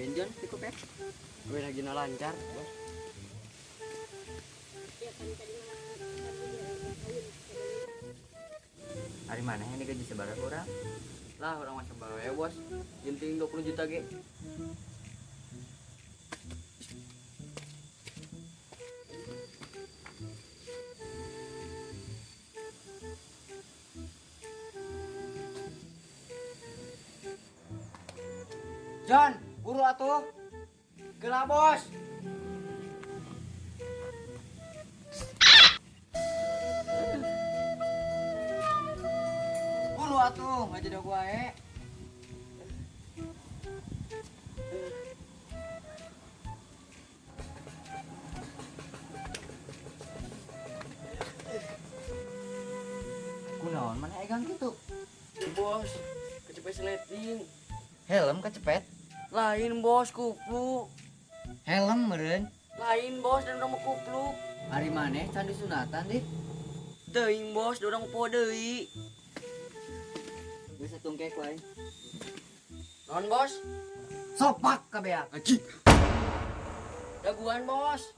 Benjon cukup ya. Gue lagi lancar, Bos. Hari mana ini gaji sebarang kurang? Lah orang macam bawa ya, Bos. Ginting 20 juta ge. John, buru atuh. Gelah, Bos. Buru atuh, enggak jadi gua Kunaon mana egang gitu? Bos, kecepet sleting. Helm kecepet. Lain bos, kupluk. Helm meureun. Lain bos, dan orang kupluk. Hari mana candi sunatan dit? Teuing bos, dan orang poho deui. Geus satungkek wae. Non bos? Sopak kabeak. Anjing. Daguan bos.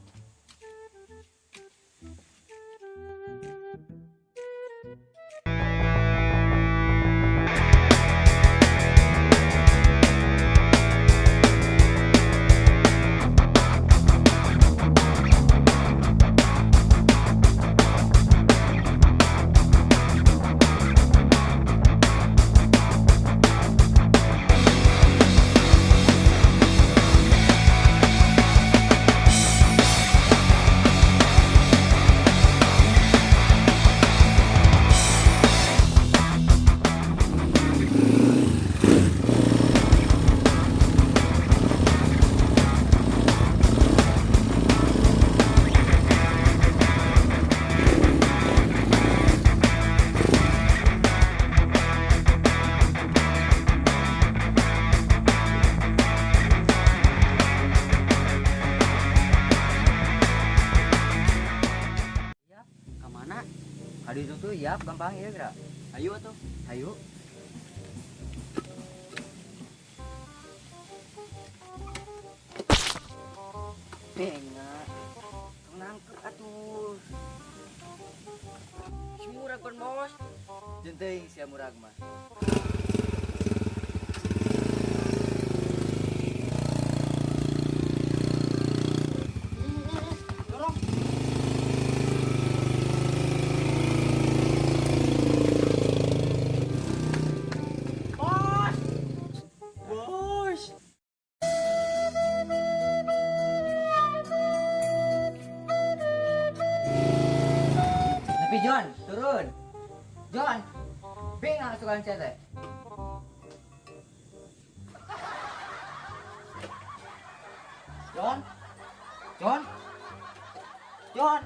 Kali itu tuh ya gampang ya gerak. Ayo atuh. Ayo. Benga. Nangkep atuh. Si murag pan bos. Jeung sia murag mah. Tapi John, turun. John, bengang suka teh. John, John, John.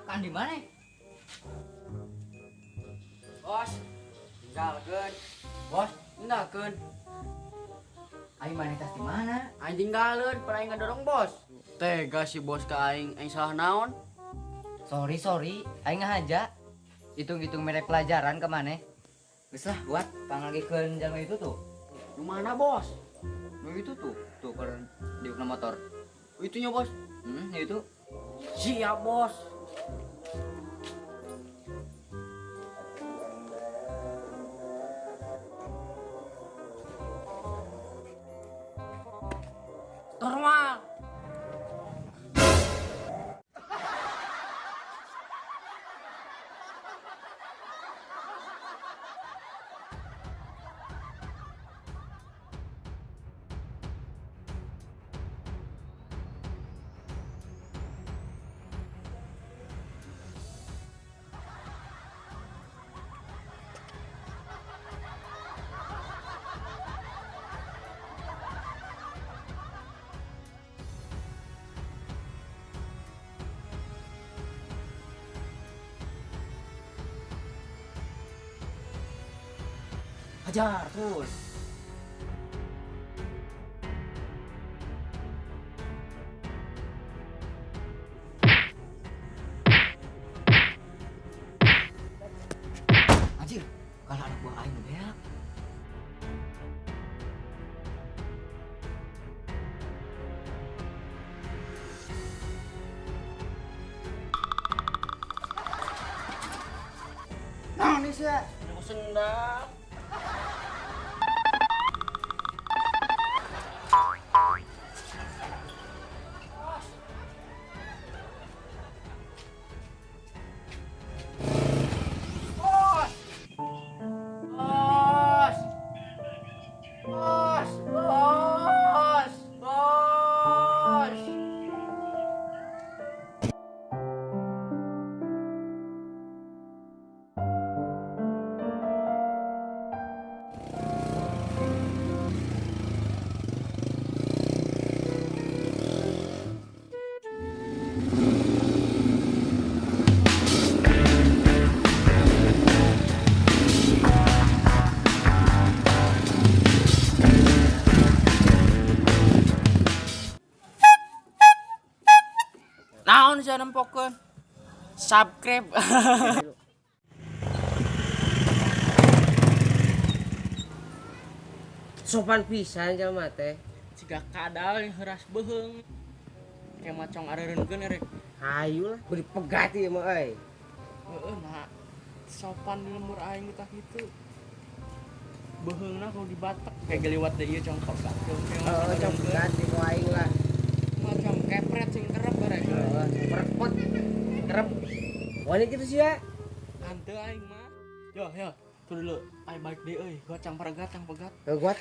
Kan di mana? Bos. Tinggalkeun. Bos, Tinggalkeun. aing mana tas di mana? Aing tinggalkeun, pada aing ngadorong bos. Tega si bos ka aing salah naon? Sorry, aing ngahaja. Hitung-hitung merek pelajaran ke mana? Geus lah buat panggilkeun jalma itu tuh. Di mana bos? Nu itu tuh keur diukna motor. Itunya bos. Itu. Siap bos. Normal. Hajar terus. Anjir, kalau anak buah aing beak. sia. Aku sendal. Bos. Bos. Bos. Bos. Naon sih nempokeun? Subscribe. Sopan pisan jelema teh. Jika kadal yang heras beheung. Kayak macong arereunkeun rek. Hayu lah, beri pegat ieu mah euy. Heeh nah. Sopan di lembur aing tah kitu. Beheungna kalau dibatek kayak geliwat deui ieu congkok gak. Heeh, cong pegat di ku aing lah. Macam kepret sing kerep barek. Heeh, perpot. Kerep. Wani kitu sia. Hanteu aing mah. Yo, tuh dulu. Aing balik deui euy. Gua cang pegat. Tuh kuat.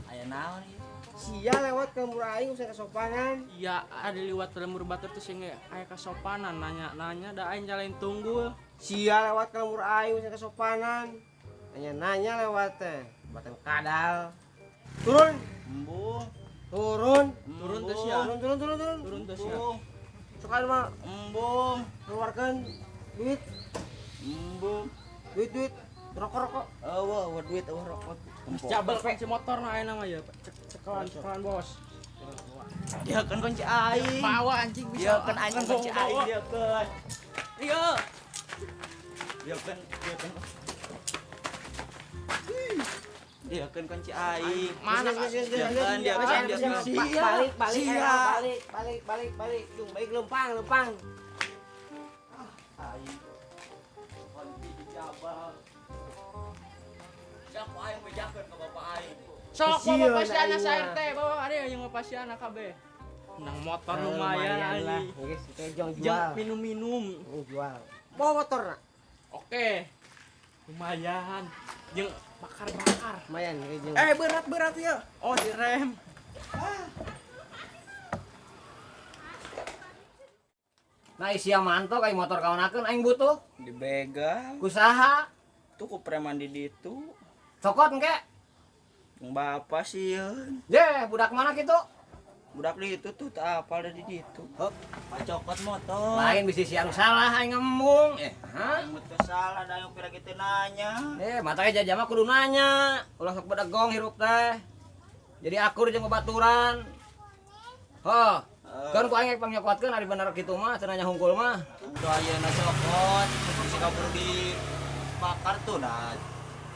Aya naon ieu? Sia lewat ke murah aing usah kesopanan. Iya, ada liwat lembur batur tuh sing aya kasopanan nanya da aing jalain tunggul. Sia lewat ke murah aing usah kesopanan. Nanya lewat teh. Batan kadal. Turun. Embung. Turun. Turun teh sia. Turun. Turun teh sia. Sekarang mah Embung. keluarkan duit. Embung. Duit. Rokok. Eueuh, duit rokok. Cabel kunci motor na ayeuna mah ya. Cekelan bos. Dia kan kunci aing. Bawa anjing bisa. Dia kan anjing kunci aing dia kan. Iya. Dia kan. Dia kan kunci aing. Mana dia kan. Balik. Dung baik lempang. Aing. Kunci dicabal. Siapa aing bejakeun ka bapak aing. Sok bawa pasiana sair teh, bawa ada yang bawa pasiana kabeh. Nang motor lumayan lah. anjing. Geus kejong Jeung jual. minum-minum. Jual. Bawa motor nak. Oke. Lumayan. Jeung bakar-bakar. Lumayan kejong. Berat ya. Oh, direm. Nah isia mantok ai motor kaonakeun aing butuh. Dibegal Kusaha? tuh ku preman di ditu Cokot engke? yang bapak sieun Ye, budak mana kitu? budak di itu tuh tak apal di ditu pacokot motor Lain bisi si anu salah aing ngomong. Hah? yang betul salah da yang pira kitu nanya Mata jajah mah kudu nanya. Ulah sok bedegong hirup teh. Jadi akur jeung babaturan. Ho, kan ku aing pangyokotkeun ari bener kitu mah, teu nanya hungkul mah. tuh ayeuna cokot si kapur di bakar tuh dah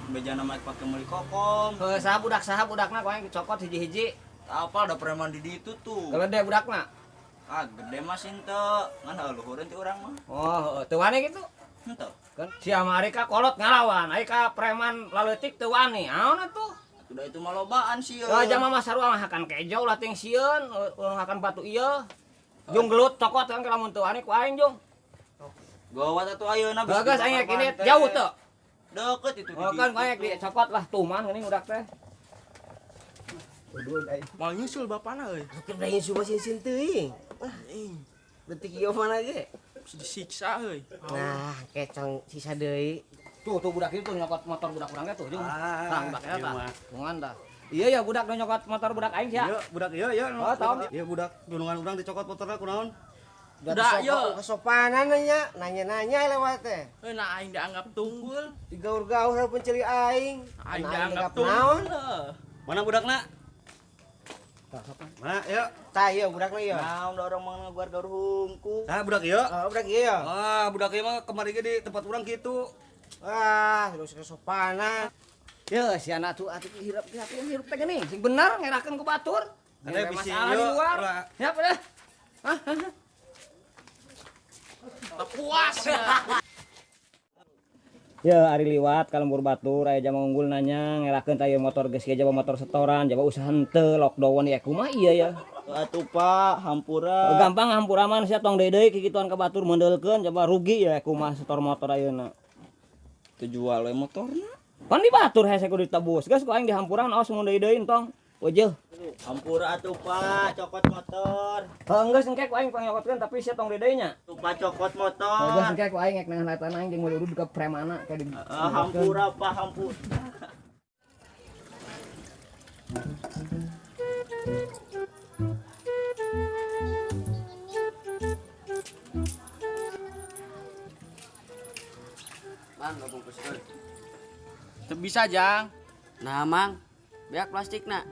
bejana mah pake meuli kokom Heuh, saha budakna ku aing cokot hiji-hiji. tak apal da preman di ditu tuh Gede budakna. gede mah sinte ngan haluhureun ti urang mah Oh, heuh, teu wani kitu. henteu Kan sia mah ari ka kolot ngalawan, ari ka preman laleutik teu wani. Aon atuh? udah itu mah lobaan sieun Jama mah sarua mah hakan kejo ulah ting sieun, urang hakan batu ieu. Jung gelut cokot kan lamun teu wani ku aing jung. gawat atuh ayeuna Bagas aing kini jauh teu. deket itu Oh kan baik di cokot lah tuman geuning udak teh. Aduh, ai. Mau nyusul bapana euy. Kita udah suba sin teuing. Detik ieu mana ge? Disiksa euy. Nah, kecong sisa deui. Tuh budak itu nyokot motor budak urang teh tuh jeung. Tah budak eta tah. Tungan tah. Iya ya budak nu nyokot motor budak aing sia. Iya, budak iya. Oh, tahu. Iya, budak dunungan urang dicokot motorna kunaon? Udah, yuk. Kesopanan nanya lewat teh. Euy nah aing dianggap tunggul. Digaur-gaur hareup penceli aing. Aing Nah, dianggap naon? tunggul. Mana budakna? Mana? Yuk. Tah ieu budakna ieu. naon da urang mah ngaguar-gaur hungku Nah, budak iya. Oh, budak ieu. Ah, budak ieu mah kemari ge di tempat urang kitu. Wah, terus kesopanan. Ya si anak tuh atuh hirup teh geuning. Sing bener ngerakeun ku batur. Ada bisi masalah di luar. Ya apa dah? Puas ya. Ya ari liwat ka lembur batur aya jama unggul nanya ngelakeun taya motor geus ge jaba motor setoran jaba usaha henteu lockdown ya kumaha iya ya. Atuh Pak, hampura. Gampang hampura mah sia tong deui kikituan ka batur mendeulkeun jaba rugi ya kumaha setor motor ayeuna. Teu jual we motorna. Pan di batur hese kudu ditebus geus ku aing di hampuran aos mun deui entong. Weujeul. Hampura atuh Pak, cokot motor. Geus engke ku aing pangnyokotkeun tapi sia tong deui nya. Tuh Pak cokot Geus motor. engke ku aing ngek nangan latan aing jeung mulut ke premana kayak di. Hampura Pak, hampura. Mang, gak bungkus kan? Teu bisa Jang. Nah mang, beak plastik nak.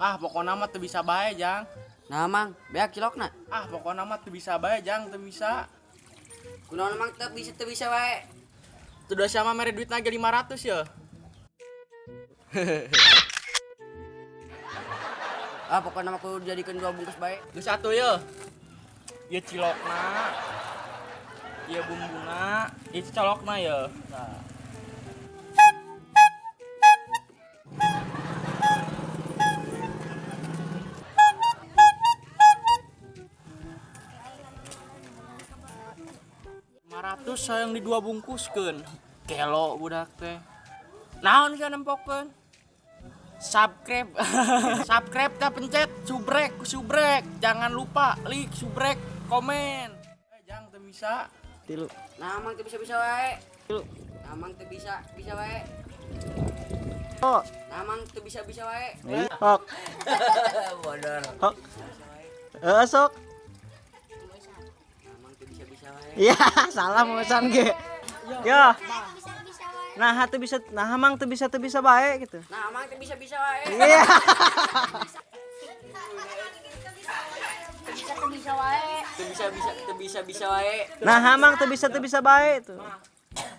Ah pokoknya mah teu bisa bae Jang. Nah mang, beak cilok nak. Ah pokoknya mah teu bisa bae Jang, teu bisa. Kunaon mang teu bisa wae. Teu da sama mere duitna ge 500 ya. Ah pokoknya mah kudu jadikeun 2 bungkus bae. Geus atuh ye. Ieu cilokna. Ieu bumbuna, ieu colokna ye. Nah. Ratus sayang di 2 bungkuskeun. Kelo budak teh. Naon sih nempokkeun? Subscribe. Subscribe teh pencet subrek. Jangan lupa like, subrek, komen. Jangan teu bisa. Tilu. Nah mang teu bisa wae. Nah mang teu bisa wae. Oh, Nah mang teu bisa wae. hok. Bodor. Hok. Sok. Nah mang teu bisa wae. Iya, salah memesan ge. Ya. Nah, mang teu bisa bae gitu. Nah mang teu bisa wae. Iya. Teu bisa wae. Nah, mang teu bisa bae itu.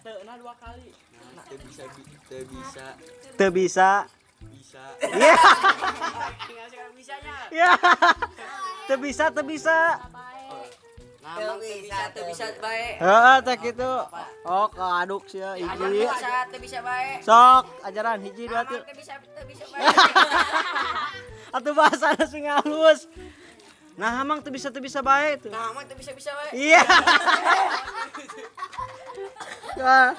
Teu na 2 kali. Teu bisa. Teu bisa. Bisa. Iya. Tinggal sekarang bisanya. Iya. Teu bisa. Nah mang teu bisa bae. Heeh, teh kitu. Oh, kaduk sia hiji. Teu bisa bae. Sok, ajaran hiji dua Mang tilu. teu bisa bae. Atuh bahasana sing halus. Nah, mang teu bisa bae itu. Nah mang teu bisa wae. Iya. Nah,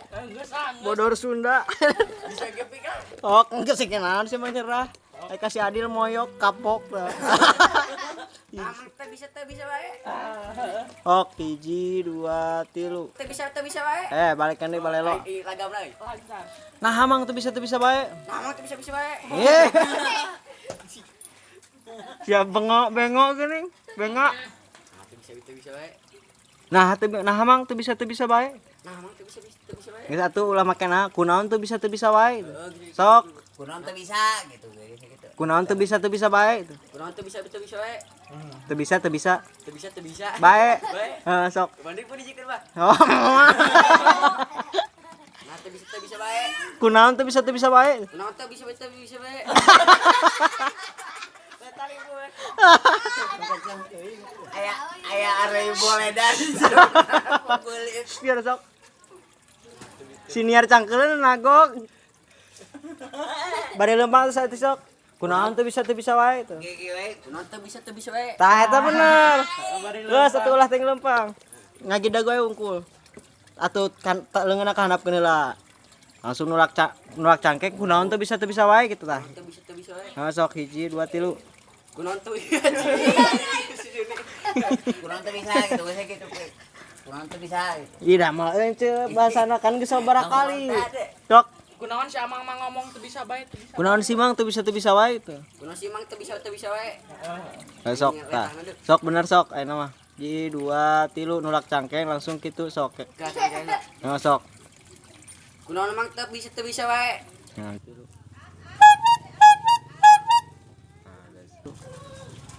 Geus ah. bodor Sunda. Bisa gepi kan? Oh, geus sih naon sih mah nyerah. Ai kasih adil moyok kapok lah. Nah mang teu bisa wae. Ok, hiji, dua, tilu. Teu bisa wae. Balikan deui balelo. Ih lagam deui. Nah, mang teu bisa bae. Nah mang teu bisa wae. Ye. Siap bengok geuning, bengok. Nah teu bisa wae. Nah, mang teu bisa bae. Nah mang teu bisa wae. Geus atuh ulah makena kunaon teu bisa wae. Sok, Kunaon teu bisa gitu gitu. kunaon teu bisa bae itu. Kunaon teu bisa wae. Teu bisa. Teu bisa. Bae. Bae. Heeh, sok. Banding pun dijikeun mah. Oh. Nah teu bisa wae. Kunaon teu bisa bae. Kunaon teu bisa wae. Aya arei boledan. Biar sok. Siniar cangkeuleun nagok. Bari lempang saat sok. Kunaon teu bisa wae itu. Gigi wae. Kunaon teu bisa wae. Tah eta bener. Geus atuh ulah teh lempang. Ngagida gue unggul. Atuh kan leungeunna kahandapkeun heula. Langsung nulak cangkeng kunaon teu bisa wae gitu tah. Teu bisa wae. Nah, sok hiji, dua, tilu. Kunaon teu Kunaon teu bisa gitu we gitu. Kunaon teu bisa. Ida mah ece bahasana kan geus sabaraha kali. Sok, Kunaon si Amang mah ngomong teu bisa bae teu bisa. kunaon sih mang teu bisa wae itu. Kunaon sih mang teu bisa wae. Sok tah. Sok bener sok ayeuna mah. Hiji, dua, tilu nulak cangkeng langsung kitu sok. Gas. Nah, sok. Kunaon mang teu bisa wae. Nah, tilu.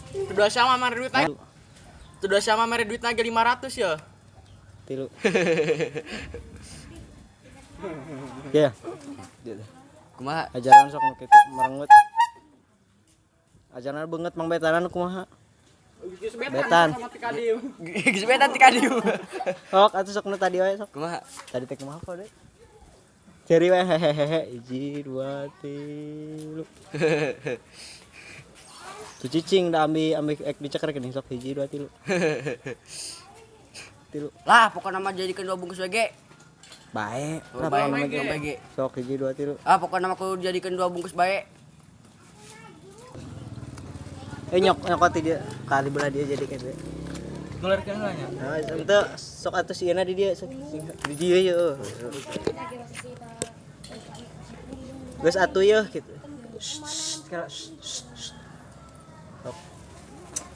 Teu da sama mere duitna. Teu da sama mere duitna ge 500 ya. Tilu. Ya. Kumaha? Ajaran sok nu kitu merengut. Ajaran banget Mang Betanan kumaha. Geus Betan. sama ti kadieu. Geus betan ti kadieu. Sok atuh sok nu tadi wae sok. Kumaha? Tadi teh kumaha kok deh. Ceri wae hehehe 1 2 3. Tu cicing da ambil ek diceker geuning sok 1 2 3. Lah pokokna mah jadikeun 2 bungkus WG. Bae. Bae WG. Sok 1 2 3. Ah pokokna mah kudu jadikeun 2 bungkus bae. Nyokot dia kali belah dia jadi kan. Dolerkeun lah nya. Nah, ente sok atuh sieuna di dia sok di dia ye. Geus atuh ye gitu. Sok.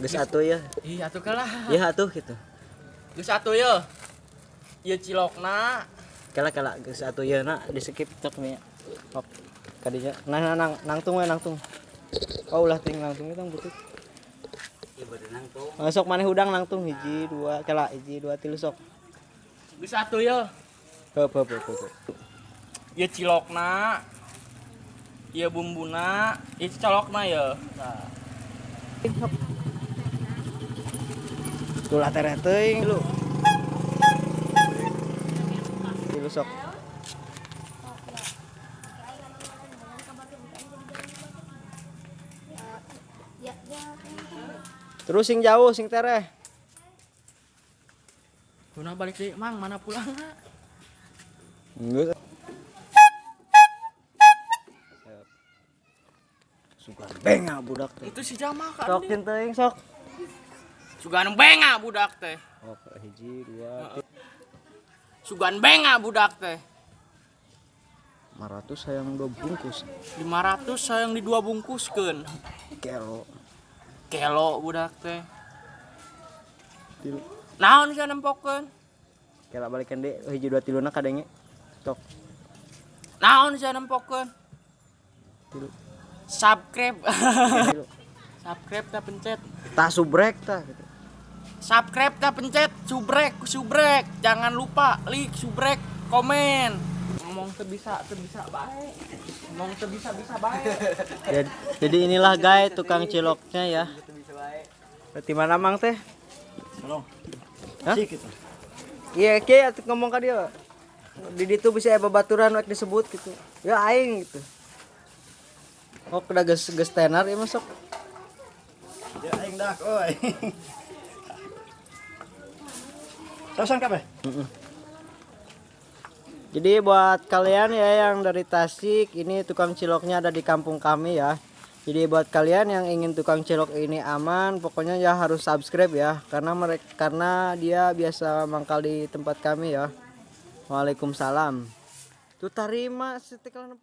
Geus atuh ye. Ih atuh kalah. Ya atuh gitu. Geus atuh ye. Ieu cilokna. Kala geus atuh ye na di skip cok nya. Sok. Kadinya nangtung we nangtung. Oh ulah ting nangtung itu butuh. Ieu bade nangtung. Sok maneh udang nangtung 1 2 kala 1 2 3 sok. Geus atuh ye. Heup. Ieu cilokna. Ieu bumbuna, ieu colokna ye. Nah. Tulah tere teuing lu. Tilu sok. Terus sing jauh sing tereh. Guna balik deui, Mang, mana pulangna? Enggak. Suka benga budak teh. Itu si Jamal kan. Sok teuing sok. Sugan benga budak teh. Oh, 1 2 Sugan benga budak teh. 500 sayang 2 bungkus. 500 sayang di 2 bungkuskeun. Kelo. Budak teh. Tilu. Naon sih nempokeun? Kela balikan deh 1 2 3 na kadenge. Sok. Naon sih nempokeun? Tilu. Subscribe. Tilu. Subscribe teh pencet. Tah subrek tah gitu. Subscribe teh pencet. Subrek. Jangan lupa like, subrek, komen. Ngomong teu bisa bae. Ngomong teu bisa bae. Jadi inilah guys tukang ciloknya ya. Berarti mana Mang teh? Tolong. Hah? Sik gitu. Iya ke atuh ngomong ka dia. Di ditu bisa babaturan rek disebut gitu. Ya aing gitu. Oh kada geus tenar ieu masuk. Ya aing dak euy. Sausan kabeh. Jadi buat kalian ya yang dari Tasik, ini tukang ciloknya ada di kampung kami ya. Jadi buat kalian yang ingin tukang cilok ini aman, pokoknya ya harus subscribe ya, karena dia biasa mangkal di tempat kami ya. Waalaikumsalam. Tuh tarima setikalan